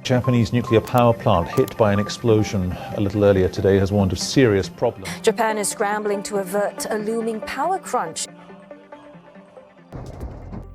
Japanese nuclear power plant hit by an explosion a little earlier today has warned of serious problems. Japan is scrambling to avert a looming power crunch.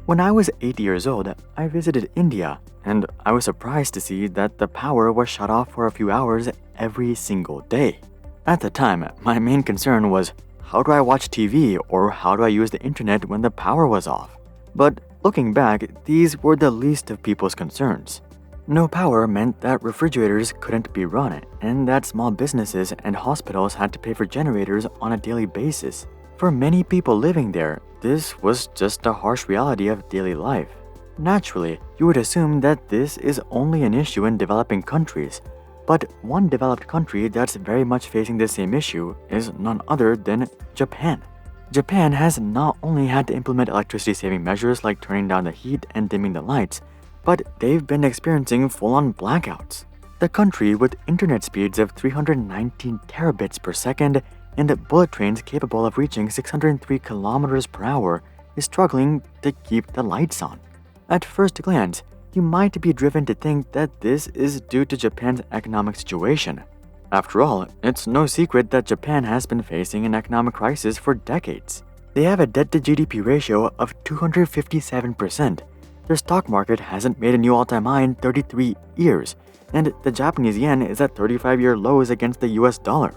When I was 8 years old, I visited India, and I was surprised to see that the power was shut off for a few hours every single day. At the time, my main concern was, how do I watch TV or how do I use the internet when the power was off? But looking back, these were the least of people's concerns. No power meant that refrigerators couldn't be run and that small businesses and hospitals had to pay for generators on a daily basis. For many people living there, this was just a harsh reality of daily life. Naturally, you would assume that this is only an issue in developing countries, but one developed country that's very much facing the same issue is none other than Japan. Japan has not only had to implement electricity-saving measures like turning down the heat and dimming the lights, but they've been experiencing full-on blackouts. The country, with internet speeds of 319 terabits per second and bullet trains capable of reaching 603 kilometers per hour, is struggling to keep the lights on. At first glance, you might be driven to think that this is due to Japan's economic situation. After all, it's no secret that Japan has been facing an economic crisis for decades. They have a debt-to-GDP ratio of 257%. Their stock market hasn't made a new all-time high in 33 years, and the Japanese yen is at 35-year lows against the US dollar.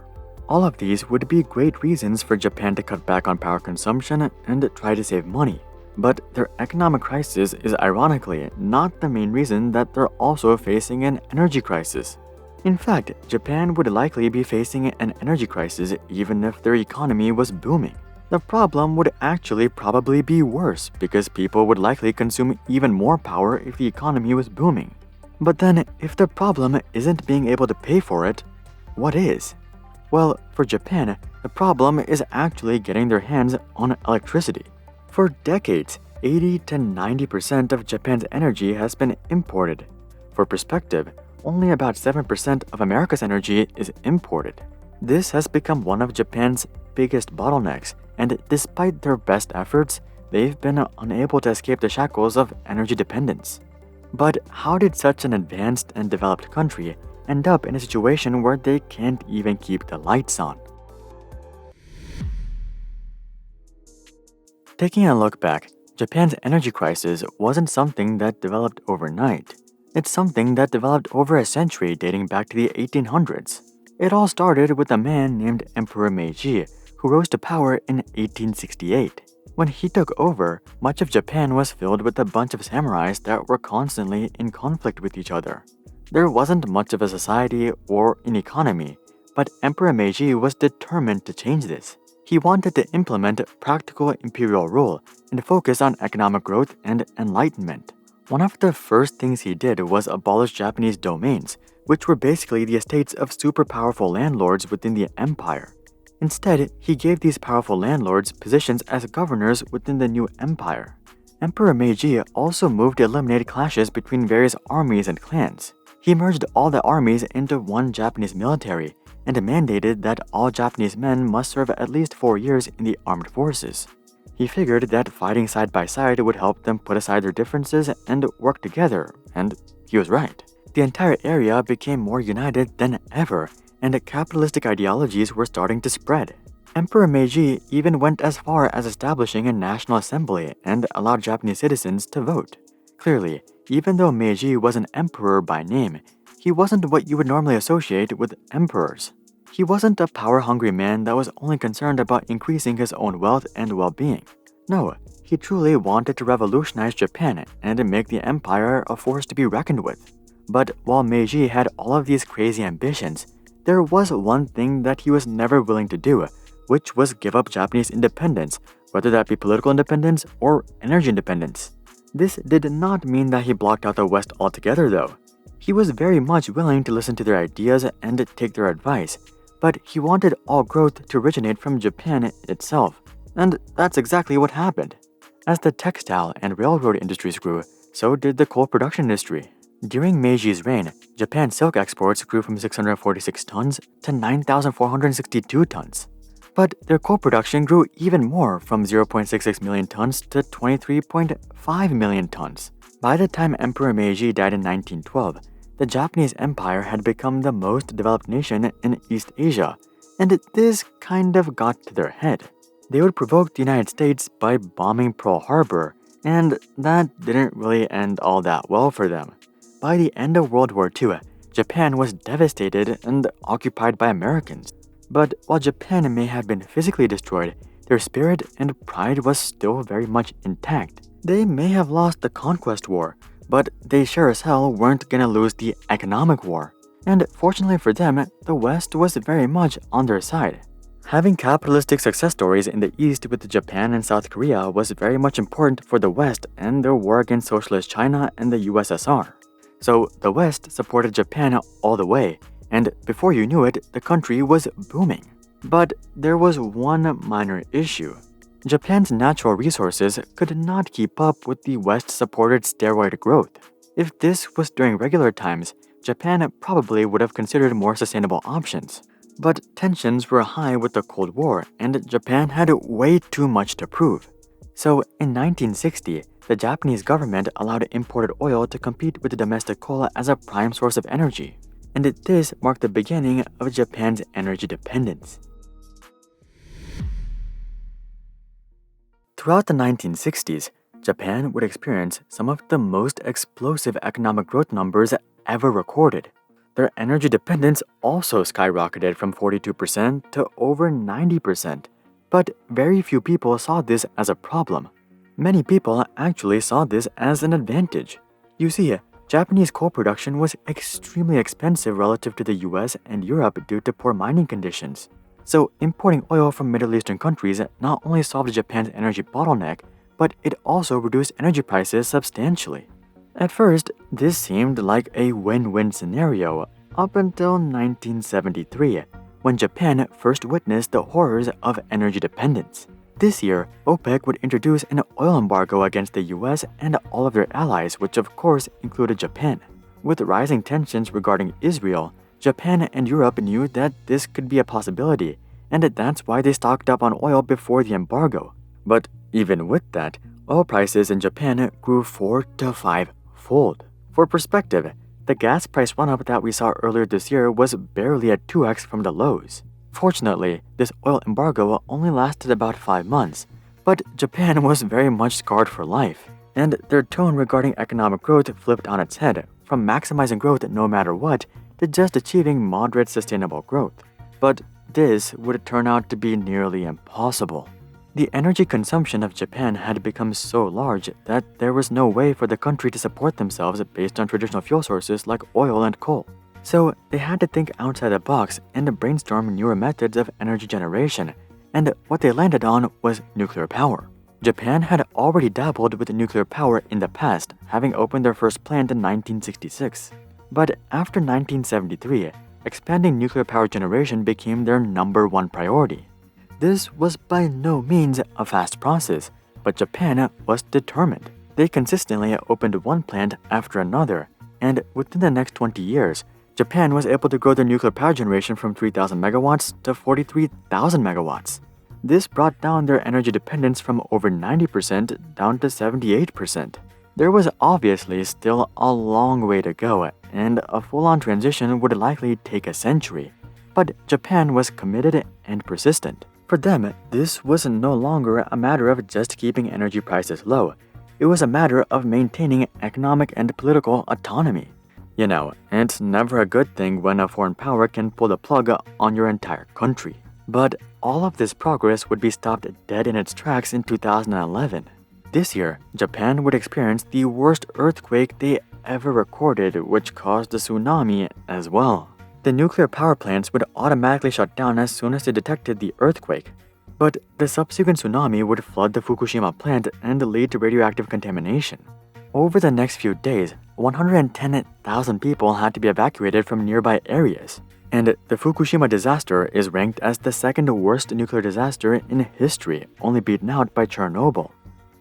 All of these would be great reasons for Japan to cut back on power consumption and try to save money. But their economic crisis is ironically not the main reason that they're also facing an energy crisis. In fact, Japan would likely be facing an energy crisis even if their economy was booming. The problem would actually probably be worse because people would likely consume even more power if the economy was booming. But then, if the problem isn't being able to pay for it, what is? Well, for Japan, the problem is actually getting their hands on electricity. For decades, 80 to 90% of Japan's energy has been imported. For perspective, only about 7% of America's energy is imported. This has become one of Japan's biggest bottlenecks, and despite their best efforts, they've been unable to escape the shackles of energy dependence. But how did such an advanced and developed country end up in a situation where they can't even keep the lights on? Taking a look back, Japan's energy crisis wasn't something that developed overnight. It's something that developed over a century dating back to the 1800s. It all started with a man named Emperor Meiji, who rose to power in 1868. When he took over, much of Japan was filled with a bunch of samurais that were constantly in conflict with each other. There wasn't much of a society or an economy, but Emperor Meiji was determined to change this. He wanted to implement practical imperial rule and focus on economic growth and enlightenment. One of the first things he did was abolish Japanese domains, which were basically the estates of super powerful landlords within the empire. Instead, he gave these powerful landlords positions as governors within the new empire. Emperor Meiji also moved to eliminate clashes between various armies and clans. He merged all the armies into one Japanese military and mandated that all Japanese men must serve at least 4 years in the armed forces. He figured that fighting side by side would help them put aside their differences and work together, and he was right. The entire area became more united than ever, and capitalistic ideologies were starting to spread. Emperor Meiji even went as far as establishing a national assembly and allowed Japanese citizens to vote. Clearly, even though Meiji was an emperor by name, he wasn't what you would normally associate with emperors. He wasn't a power-hungry man that was only concerned about increasing his own wealth and well-being. No, he truly wanted to revolutionize Japan and make the empire a force to be reckoned with. But while Meiji had all of these crazy ambitions, there was one thing that he was never willing to do, which was give up Japanese independence, whether that be political independence or energy independence. This did not mean that he blocked out the West altogether, though. He was very much willing to listen to their ideas and take their advice, but he wanted all growth to originate from Japan itself, and that's exactly what happened. As the textile and railroad industries grew, so did the coal production industry. During Meiji's reign, Japan's silk exports grew from 646 tons to 9,462 tons. But their coal production grew even more, from 0.66 million tons to 23.5 million tons. By the time Emperor Meiji died in 1912, the Japanese Empire had become the most developed nation in East Asia, and this kind of got to their head. They would provoke the United States by bombing Pearl Harbor, and that didn't really end all that well for them. By the end of World War II, Japan was devastated and occupied by Americans. But while Japan may have been physically destroyed, their spirit and pride was still very much intact. They may have lost the conquest war, but they sure as hell weren't gonna lose the economic war. And fortunately for them, the West was very much on their side. Having capitalistic success stories in the East with Japan and South Korea was very much important for the West and their war against Socialist China and the USSR. So the West supported Japan all the way, and before you knew it, the country was booming. But there was one minor issue. Japan's natural resources could not keep up with the West-supported steroid growth. If this was during regular times, Japan probably would have considered more sustainable options. But tensions were high with the Cold War, and Japan had way too much to prove. So in 1960, the Japanese government allowed imported oil to compete with domestic coal as a prime source of energy. And this marked the beginning of Japan's energy dependence. Throughout the 1960s, Japan would experience some of the most explosive economic growth numbers ever recorded. Their energy dependence also skyrocketed from 42% to over 90%. But very few people saw this as a problem. Many people actually saw this as an advantage. You see, Japanese coal production was extremely expensive relative to the US and Europe due to poor mining conditions. So importing oil from Middle Eastern countries not only solved Japan's energy bottleneck, but it also reduced energy prices substantially. At first, this seemed like a win-win scenario up until 1973, when Japan first witnessed the horrors of energy dependence. This year, OPEC would introduce an oil embargo against the US and all of their allies, which of course included Japan. With rising tensions regarding Israel, Japan and Europe knew that this could be a possibility, and that's why they stocked up on oil before the embargo. But even with that, oil prices in Japan grew 4 to 5-fold. For perspective, the gas price run-up that we saw earlier this year was barely at 2x from the lows. Fortunately, this oil embargo only lasted about 5 months, but Japan was very much scarred for life, and their tone regarding economic growth flipped on its head, from maximizing growth no matter what to just achieving moderate sustainable growth. But this would turn out to be nearly impossible. The energy consumption of Japan had become so large that there was no way for the country to support themselves based on traditional fuel sources like oil and coal. So they had to think outside the box and brainstorm newer methods of energy generation, and what they landed on was nuclear power. Japan had already dabbled with nuclear power in the past, having opened their first plant in 1966. But after 1973, expanding nuclear power generation became their #1 priority. This was by no means a fast process, but Japan was determined. They consistently opened one plant after another, and within the next 20 years, Japan was able to grow their nuclear power generation from 3,000 megawatts to 43,000 megawatts. This brought down their energy dependence from over 90% down to 78%. There was obviously still a long way to go, and a full-on transition would likely take a century. But Japan was committed and persistent. For them, this was no longer a matter of just keeping energy prices low. It was a matter of maintaining economic and political autonomy. You know, it's never a good thing when a foreign power can pull the plug on your entire country. But all of this progress would be stopped dead in its tracks in 2011. This year, Japan would experience the worst earthquake they ever recorded, which caused a tsunami as well. The nuclear power plants would automatically shut down as soon as they detected the earthquake. But the subsequent tsunami would flood the Fukushima plant and lead to radioactive contamination. Over the next few days, 110,000 people had to be evacuated from nearby areas. And the Fukushima disaster is ranked as the second worst nuclear disaster in history, only beaten out by Chernobyl.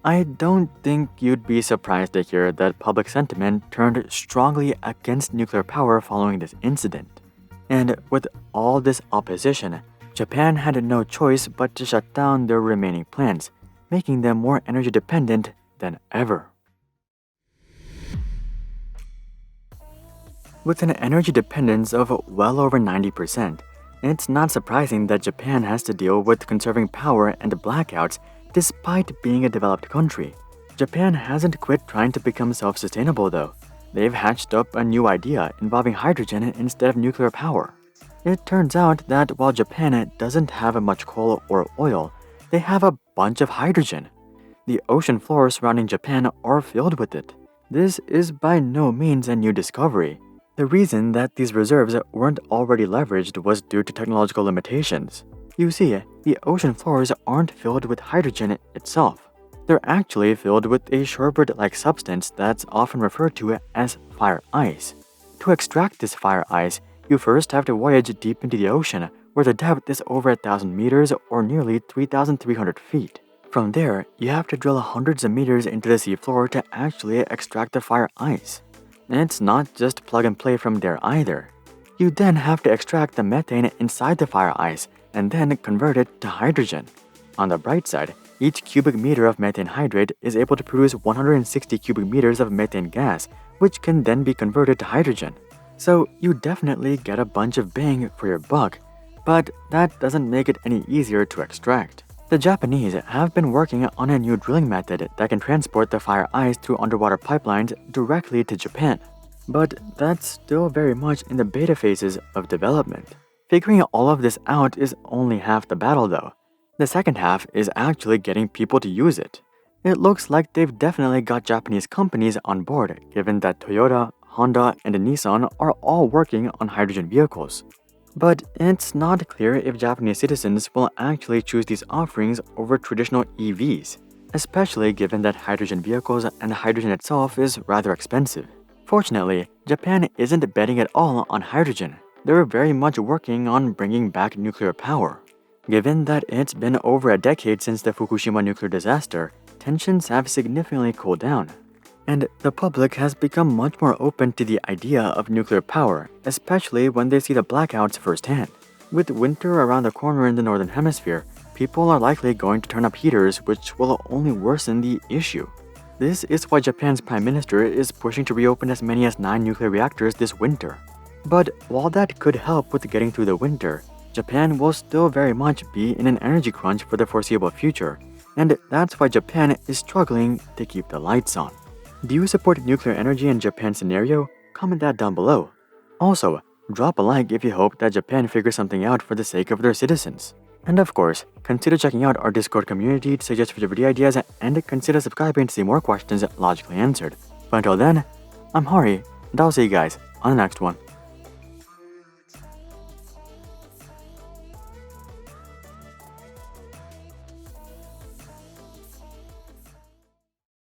I don't think you'd be surprised to hear that public sentiment turned strongly against nuclear power following this incident. And with all this opposition, Japan had no choice but to shut down their remaining plants, making them more energy dependent than ever. With an energy dependence of well over 90%, it's not surprising that Japan has to deal with conserving power and blackouts despite being a developed country. Japan hasn't quit trying to become self-sustainable though. They've hatched up a new idea involving hydrogen instead of nuclear power. It turns out that while Japan doesn't have much coal or oil, they have a bunch of hydrogen. The ocean floors surrounding Japan are filled with it. This is by no means a new discovery. The reason that these reserves weren't already leveraged was due to technological limitations. You see, the ocean floors aren't filled with hydrogen itself. They're actually filled with a sherbet-like substance that's often referred to as fire ice. To extract this fire ice, you first have to voyage deep into the ocean, where the depth is over 1,000 meters or nearly 3,300 feet. From there, you have to drill hundreds of meters into the seafloor to actually extract the fire ice. It's not just plug and play from there either. You then have to extract the methane inside the fire ice and then convert it to hydrogen. On the bright side, each cubic meter of methane hydrate is able to produce 160 cubic meters of methane gas, which can then be converted to hydrogen. So you definitely get a bunch of bang for your buck, but that doesn't make it any easier to extract. The Japanese have been working on a new drilling method that can transport the fire ice through underwater pipelines directly to Japan. But that's still very much in the beta phases of development. Figuring all of this out is only half the battle though. The second half is actually getting people to use it. It looks like they've definitely got Japanese companies on board, given that Toyota, Honda, and Nissan are all working on hydrogen vehicles. But it's not clear if Japanese citizens will actually choose these offerings over traditional EVs, especially given that hydrogen vehicles and hydrogen itself is rather expensive. Fortunately, Japan isn't betting at all on hydrogen. They're very much working on bringing back nuclear power. Given that it's been over a decade since the Fukushima nuclear disaster, tensions have significantly cooled down. And the public has become much more open to the idea of nuclear power, especially when they see the blackouts firsthand. With winter around the corner in the northern hemisphere, people are likely going to turn up heaters, which will only worsen the issue. This is why Japan's prime minister is pushing to reopen as many as 9 nuclear reactors this winter. But while that could help with getting through the winter, Japan will still very much be in an energy crunch for the foreseeable future, and that's why Japan is struggling to keep the lights on. Do you support nuclear energy in Japan's scenario? Comment that down below. Also, drop a like if you hope that Japan figures something out for the sake of their citizens. And of course, consider checking out our Discord community to suggest future video ideas and consider subscribing to see more questions logically answered. But until then, I'm Hari, and I'll see you guys on the next one.